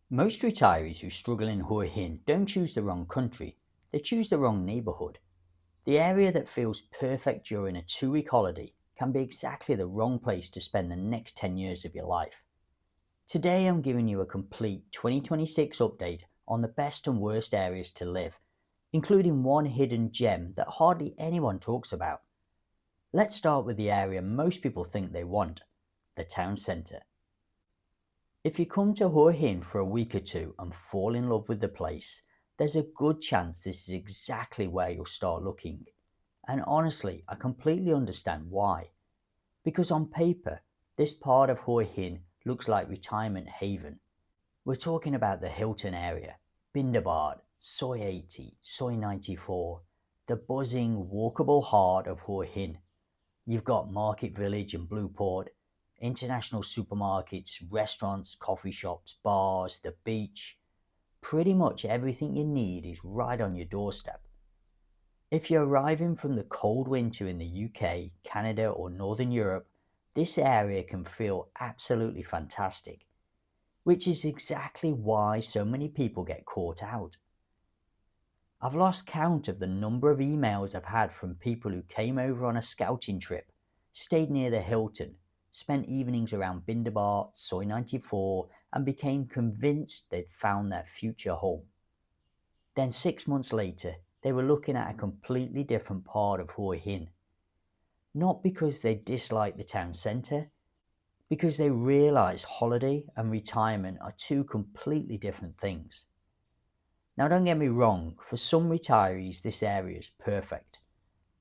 Most retirees who struggle in Hua Hin don't choose the wrong country, they choose the wrong neighbourhood. The area that feels perfect during a 2 week holiday can be exactly the wrong place to spend the next 10 years of your life. Today I'm giving you a complete 2026 update on the best and worst areas to live, including one hidden gem that hardly anyone talks about. Let's start with the area most people think they want, the town centre. If you come to Hua Hin for a week or two and fall in love with the place, there's a good chance this is exactly where you'll start looking. And honestly, I completely understand why. Because on paper, this part of Hua Hin looks like retirement haven. We're talking about the Hilton area, Bindabad, Soi 80, Soi 94, the buzzing, walkable heart of Hua Hin. You've got Market Village and Blueport, international supermarkets, restaurants, coffee shops, bars, the beach. Pretty much everything you need is right on your doorstep. If you're arriving from the cold winter in the UK, Canada, or Northern Europe, this area can feel absolutely fantastic, which is exactly why so many people get caught out. I've lost count of the number of emails I've had from people who came over on a scouting trip, stayed near the Hilton, spent evenings around Bindabad, Soi 94, and became convinced they'd found their future home. Then 6 months later, they were looking at a completely different part of Hua Hin. Not because they disliked the town centre, because they realised holiday and retirement are two completely different things. Now don't get me wrong, for some retirees this area is perfect.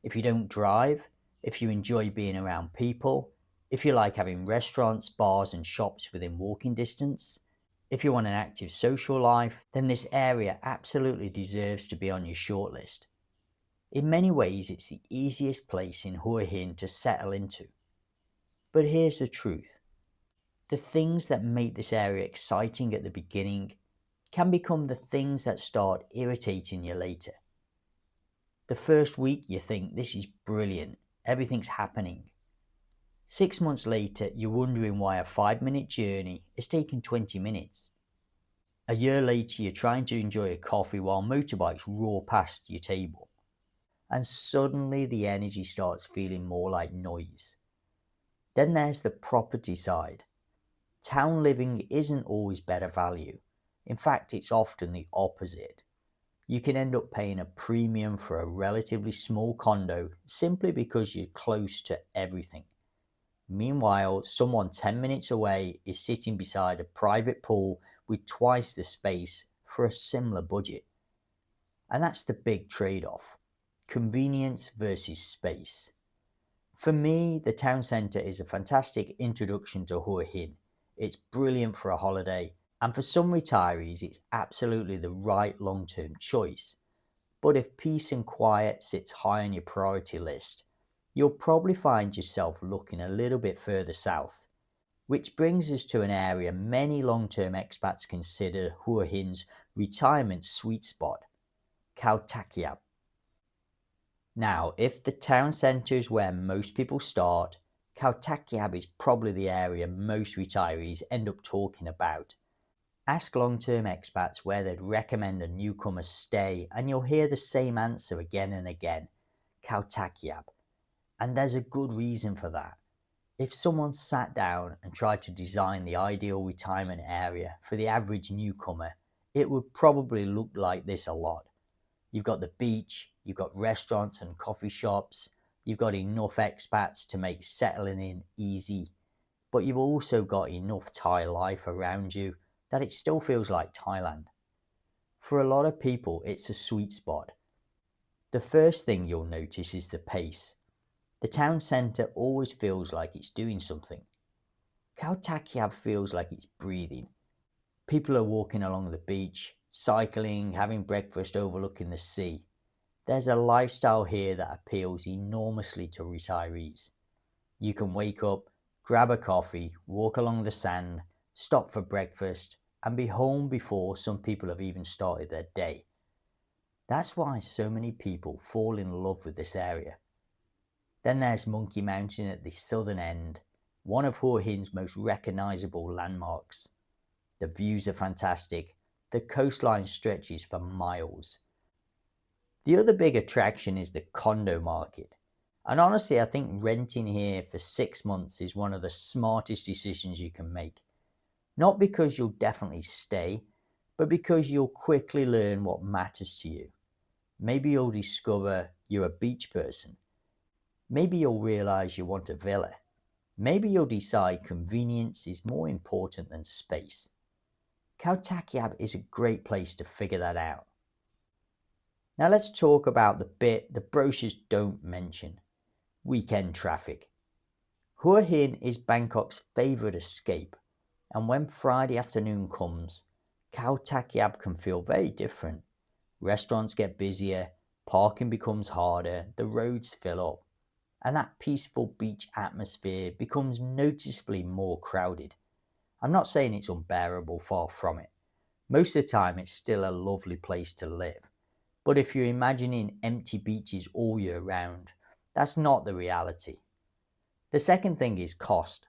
If you don't drive, if you enjoy being around people, if you like having restaurants, bars and shops within walking distance, if you want an active social life, then this area absolutely deserves to be on your shortlist. In many ways, it's the easiest place in Hua Hin to settle into. But here's the truth. The things that make this area exciting at the beginning can become the things that start irritating you later. The first week you think this is brilliant, everything's happening. 6 months later, you're wondering why a 5 minute journey is taking 20 minutes. A year later, you're trying to enjoy a coffee while motorbikes roar past your table. And suddenly the energy starts feeling more like noise. Then there's the property side. Town living isn't always better value. In fact, it's often the opposite. You can end up paying a premium for a relatively small condo simply because you're close to everything. Meanwhile, someone 10 minutes away is sitting beside a private pool with twice the space for a similar budget. And that's the big trade-off: convenience versus space. For me, the town centre is a fantastic introduction to Hua Hin. It's brilliant for a holiday, and for some retirees, it's absolutely the right long-term choice. But if peace and quiet sits high on your priority list, you'll probably find yourself looking a little bit further south. Which brings us to an area many long-term expats consider Hua Hin's retirement sweet spot, Khao Takiab. Now, if the town centre is where most people start, Khao Takiab is probably the area most retirees end up talking about. Ask long-term expats where they'd recommend a newcomer stay and you'll hear the same answer again and again: Khao Takiab. And there's a good reason for that. If someone sat down and tried to design the ideal retirement area for the average newcomer, it would probably look like this a lot. You've got the beach, you've got restaurants and coffee shops, you've got enough expats to make settling in easy, but you've also got enough Thai life around you that it still feels like Thailand. For a lot of people, it's a sweet spot. The first thing you'll notice is the pace. The town centre always feels like it's doing something. Khao Takiab feels like it's breathing. People are walking along the beach, cycling, having breakfast overlooking the sea. There's a lifestyle here that appeals enormously to retirees. You can wake up, grab a coffee, walk along the sand, stop for breakfast, and be home before some people have even started their day. That's why so many people fall in love with this area. Then there's Monkey Mountain at the southern end, one of Hua Hin's most recognisable landmarks. The views are fantastic. The coastline stretches for miles. The other big attraction is the condo market. And honestly, I think renting here for 6 months is one of the smartest decisions you can make. Not because you'll definitely stay, but because you'll quickly learn what matters to you. Maybe you'll discover you're a beach person. Maybe you'll realize you want a villa. Maybe you'll decide convenience is more important than space. Khao Takiab is a great place to figure that out. Now let's talk about the bit the brochures don't mention: weekend traffic. Hua Hin is Bangkok's favourite escape, and when Friday afternoon comes, Khao Takiab can feel very different. Restaurants get busier, parking becomes harder, the roads fill up, and that peaceful beach atmosphere becomes noticeably more crowded. I'm not saying it's unbearable, far from it. Most of the time it's still a lovely place to live. But if you're imagining empty beaches all year round, that's not the reality. The second thing is cost.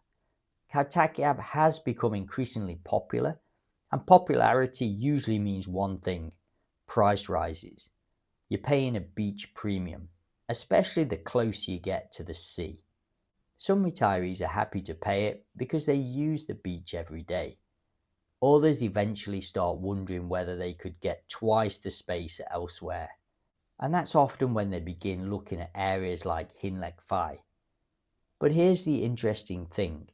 Khao Takiab has become increasingly popular, and popularity usually means one thing: price rises. You're paying a beach premium, especially the closer you get to the sea. Some retirees are happy to pay it because they use the beach every day. Others eventually start wondering whether they could get twice the space elsewhere. And that's often when they begin looking at areas like Hin Lek Fai. But here's the interesting thing.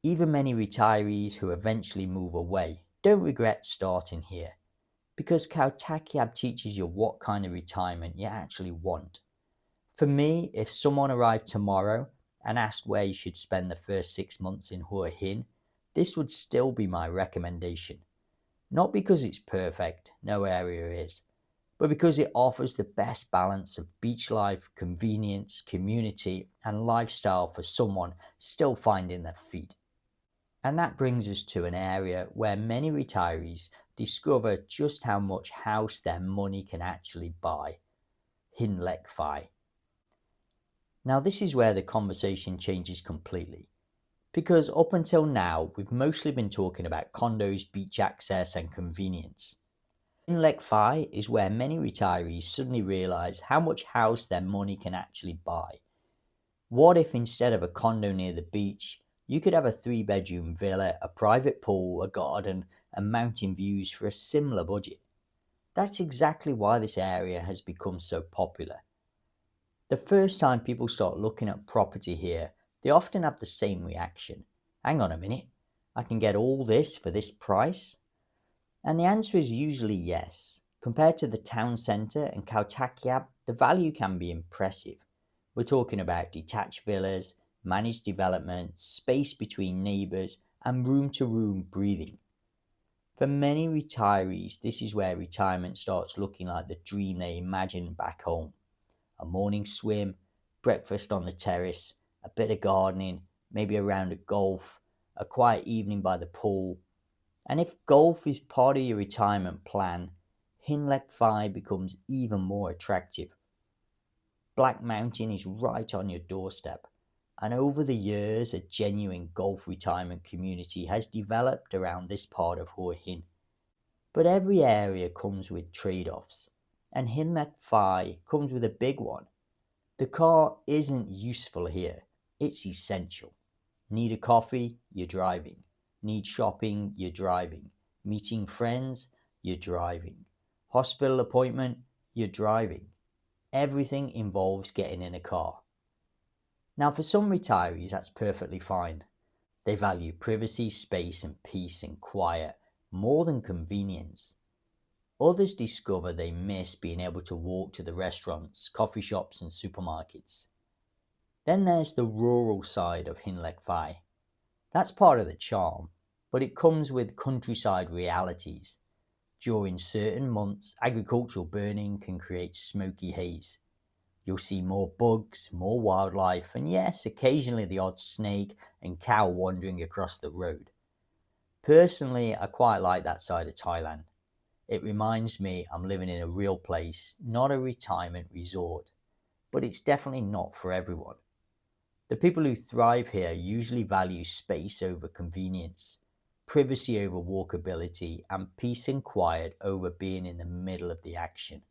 Even many retirees who eventually move away don't regret starting here, because Khao Takiab teaches you what kind of retirement you actually want. For me, if someone arrived tomorrow and asked where you should spend the first 6 months in Hua Hin, this would still be my recommendation. Not because it's perfect, no area is, but because it offers the best balance of beach life, convenience, community, and lifestyle for someone still finding their feet. And that brings us to an area where many retirees discover just how much house their money can actually buy: Hin Lek Fai. Now this is where the conversation changes completely, because up until now we've mostly been talking about condos, beach access and convenience. Hin Lek Fai is where many retirees suddenly realise how much house their money can actually buy. What if instead of a condo near the beach, you could have a 3-bedroom villa, a private pool, a garden and mountain views for a similar budget? That's exactly why this area has become so popular. The first time people start looking at property here, they often have the same reaction. Hang on a minute, I can get all this for this price? And the answer is usually yes. Compared to the town centre and Khao Takiab, the value can be impressive. We're talking about detached villas, managed development, space between neighbours and room-to-room breathing. For many retirees, this is where retirement starts looking like the dream they imagined back home. A morning swim, breakfast on the terrace, a bit of gardening, maybe a round of golf, a quiet evening by the pool. And if golf is part of your retirement plan, Hin Lek Fai becomes even more attractive. Black Mountain is right on your doorstep, and over the years a genuine golf retirement community has developed around this part of Hua Hin. But every area comes with trade-offs, and Hin Lek Fai comes with a big one. The car isn't useful here, it's essential. Need a coffee? You're driving. Need shopping? You're driving. Meeting friends? You're driving. Hospital appointment? You're driving. Everything involves getting in a car. Now for some retirees that's perfectly fine. They value privacy, space and peace and quiet more than convenience. Others discover they miss being able to walk to the restaurants, coffee shops and supermarkets. Then there's the rural side of Hin Lek Fai. That's part of the charm, but it comes with countryside realities. During certain months, agricultural burning can create smoky haze. You'll see more bugs, more wildlife, and yes, occasionally the odd snake and cow wandering across the road. Personally, I quite like that side of Thailand. It reminds me I'm living in a real place, not a retirement resort. But it's definitely not for everyone. The people who thrive here usually value space over convenience. privacy over walkability, and peace and quiet over being in the middle of the action.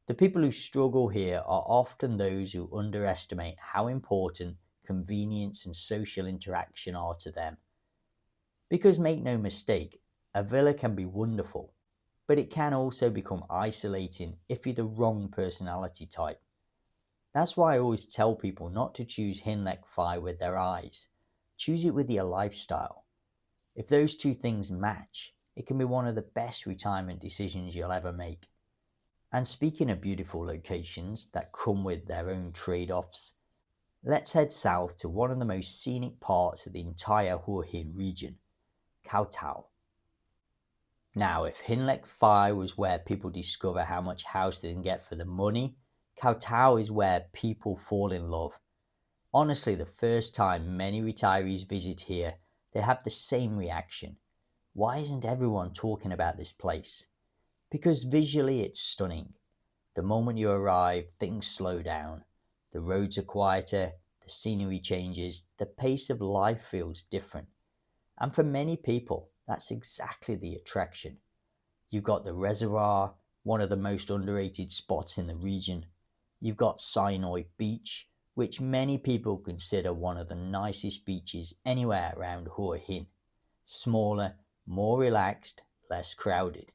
The people who struggle here are often those who underestimate how important convenience and social interaction are to them. Because make no mistake, a villa can be wonderful, but it can also become isolating if you're the wrong personality type. That's why I always tell people not to choose Hin Lek Fai with their eyes. Choose it with your lifestyle. If those two things match, it can be one of the best retirement decisions you'll ever make. And speaking of beautiful locations that come with their own trade-offs, let's head south to one of the most scenic parts of the entire Hua Hin region, Khao Tao. Now, if Hin Lek Fai was where people discover how much house they can get for the money, Khao Tao is where people fall in love. Honestly, the first time many retirees visit here, they have the same reaction. Why isn't everyone talking about this place? Because visually it's stunning. The moment you arrive, things slow down. The roads are quieter, the scenery changes, the pace of life feels different. And for many people, that's exactly the attraction. You've got the reservoir, one of the most underrated spots in the region. You've got Sinoi Beach, which many people consider one of the nicest beaches anywhere around Hua Hin. Smaller, more relaxed, less crowded.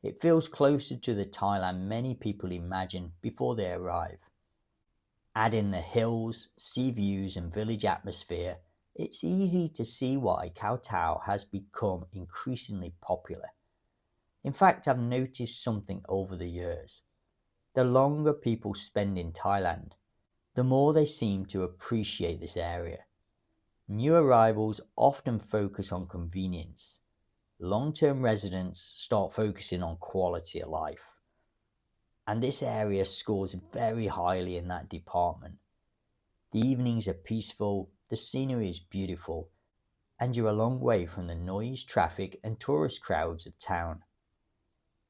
It feels closer to the Thailand many people imagine before they arrive. Add in the hills, sea views and village atmosphere, it's easy to see why Khao Tao has become increasingly popular. In fact, I've noticed something over the years. The longer people spend in Thailand, the more they seem to appreciate this area. New arrivals often focus on convenience. Long-term residents start focusing on quality of life. And this area scores very highly in that department. The evenings are peaceful, the scenery is beautiful, and you're a long way from the noise, traffic, and tourist crowds of town.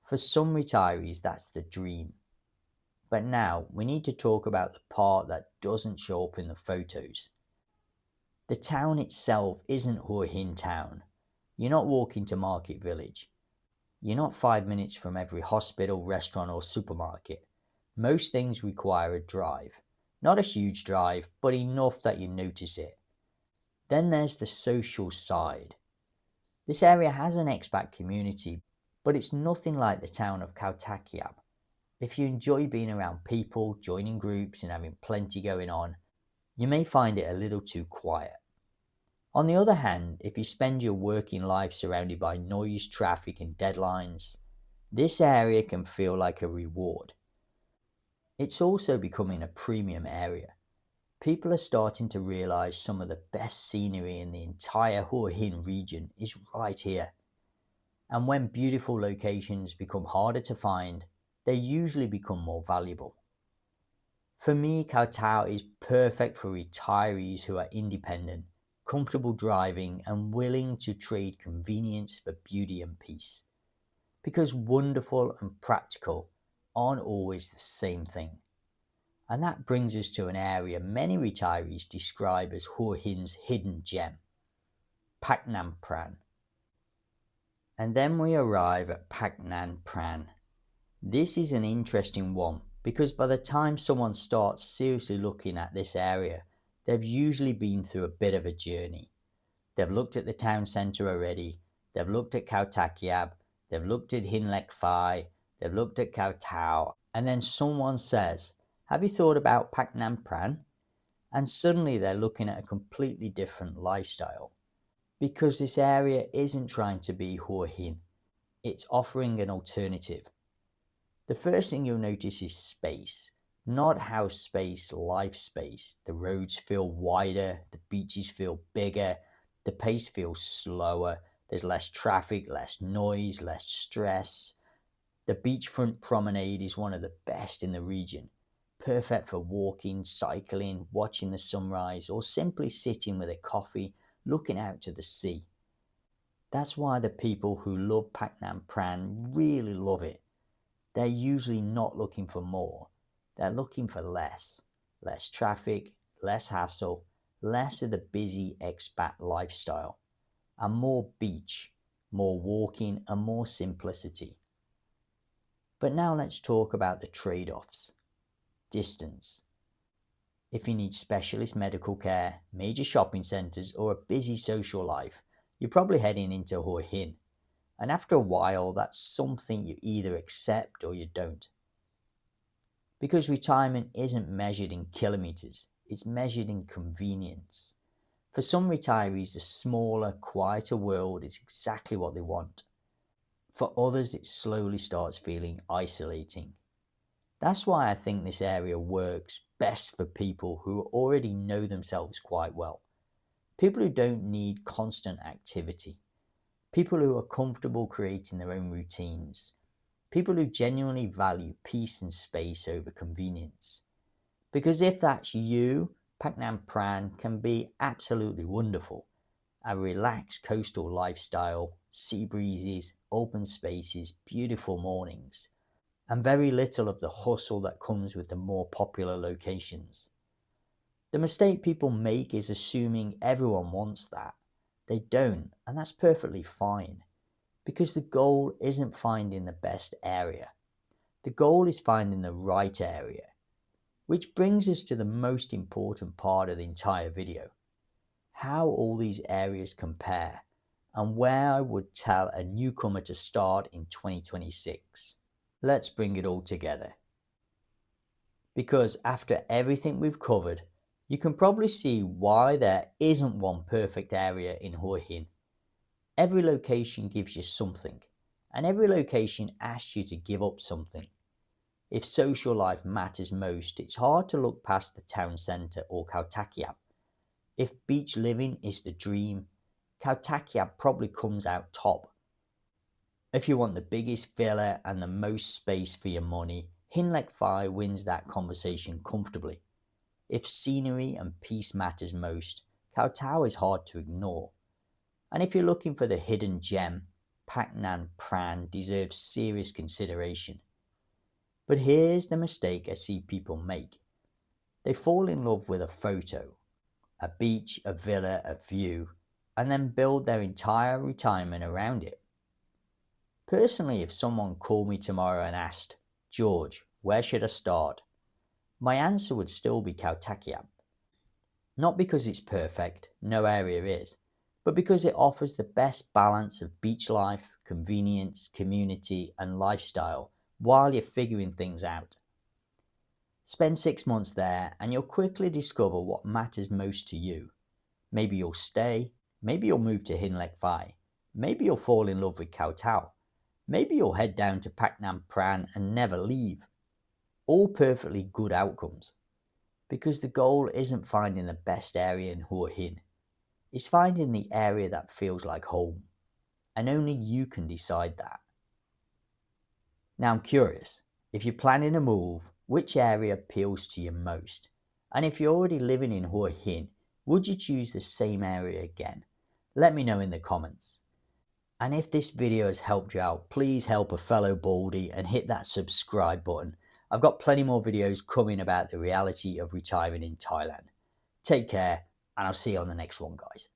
For some retirees, that's the dream. But now we need to talk about the part that doesn't show up in the photos. The town itself isn't Hua Hin Town. You're not walking to Market Village. You're not 5 minutes from every hospital, restaurant or supermarket. Most things require a drive. Not a huge drive, but enough that you notice it. Then there's the social side. This area has an expat community, but it's nothing like the town of Khao Takiab. If you enjoy being around people, joining groups and having plenty going on, you may find it a little too quiet. On the other hand, if you spend your working life surrounded by noise, traffic and deadlines, this area can feel like a reward. It's also becoming a premium area. People are starting to realize some of the best scenery in the entire Hua Hin region is right here. And when beautiful locations become harder to find, they usually become more valuable. For me, Khao Tao is perfect for retirees who are independent, comfortable driving and willing to trade convenience for beauty and peace. Because wonderful and practical aren't always the same thing. And that brings us to an area many retirees describe as Hua Hin's hidden gem, Pak Nam Pran. And then we arrive at Pak Nam Pran. This is an interesting one because by the time someone starts seriously looking at this area, they've usually been through a bit of a journey. They've looked at the town centre already, they've looked at Khao Takiab, they've looked at Hin Lek Fai, they've looked at Khao Tao, and then someone says, "Have you thought about Pak Nam Pran?" And suddenly they're looking at a completely different lifestyle. Because this area isn't trying to be Hua Hin, it's offering an alternative. The first thing you'll notice is space. Not house space, life space. The roads feel wider, the beaches feel bigger, the pace feels slower, there's less traffic, less noise, less stress. The beachfront promenade is one of the best in the region. Perfect for walking, cycling, watching the sunrise, or simply sitting with a coffee, looking out to the sea. That's why the people who love Pak Nam Pran really love it. They're usually not looking for more. They're looking for less. Less traffic, less hassle, less of the busy expat lifestyle. and more beach, more walking and more simplicity. But now let's talk about the trade-offs. Distance. If you need specialist medical care, major shopping centres or a busy social life, you're probably heading into Hua Hin. And after a while, that's something you either accept or you don't. Because retirement isn't measured in kilometres, it's measured in convenience. For some retirees, a smaller, quieter world is exactly what they want. For others, it slowly starts feeling isolating. That's why I think this area works best for people who already know themselves quite well. People who don't need constant activity. People who are comfortable creating their own routines. People who genuinely value peace and space over convenience. Because if that's you, Pak Nam Pran can be absolutely wonderful. A relaxed coastal lifestyle, sea breezes, open spaces, beautiful mornings, and very little of the hustle that comes with the more popular locations. The mistake people make is assuming everyone wants that. They don't, and that's perfectly fine. Because the goal isn't finding the best area. The goal is finding the right area. Which brings us to the most important part of the entire video. How all these areas compare and where I would tell a newcomer to start in 2026. Let's bring it all together. Because after everything we've covered, you can probably see why there isn't one perfect area in Hua Hin. Every location gives you something, and every location asks you to give up something. If social life matters most, it's hard to look past the town centre or Khao Takiab. If beach living is the dream, Khao Takiab probably comes out top. If you want the biggest villa and the most space for your money, Hin Lek Fai wins that conversation comfortably. If scenery and peace matters most, Khao Tao is hard to ignore. And if you're looking for the hidden gem, Pak Nam Pran deserves serious consideration. But here's the mistake I see people make. They fall in love with a photo, a beach, a villa, a view, and then build their entire retirement around it. Personally, if someone called me tomorrow and asked, "George, where should I start?" my answer would still be Khao Takiab. Not because it's perfect, no area is, but because it offers the best balance of beach life, convenience, community, and lifestyle while you're figuring things out. Spend 6 months there and you'll quickly discover what matters most to you. Maybe you'll stay, maybe you'll move to Hin Lek Fai, maybe you'll fall in love with Khao Tao, maybe you'll head down to Pak Nam Pran and never leave. All perfectly good outcomes. Because the goal isn't finding the best area in Hua Hin. It's finding the area that feels like home. And only you can decide that. Now I'm curious, if you're planning a move, which area appeals to you most? And if you're already living in Hua Hin, would you choose the same area again? Let me know in the comments. And if this video has helped you out, please help a fellow Baldy and hit that subscribe button. I've got plenty more videos coming about the reality of retiring in Thailand. Take care, and I'll see you on the next one, guys.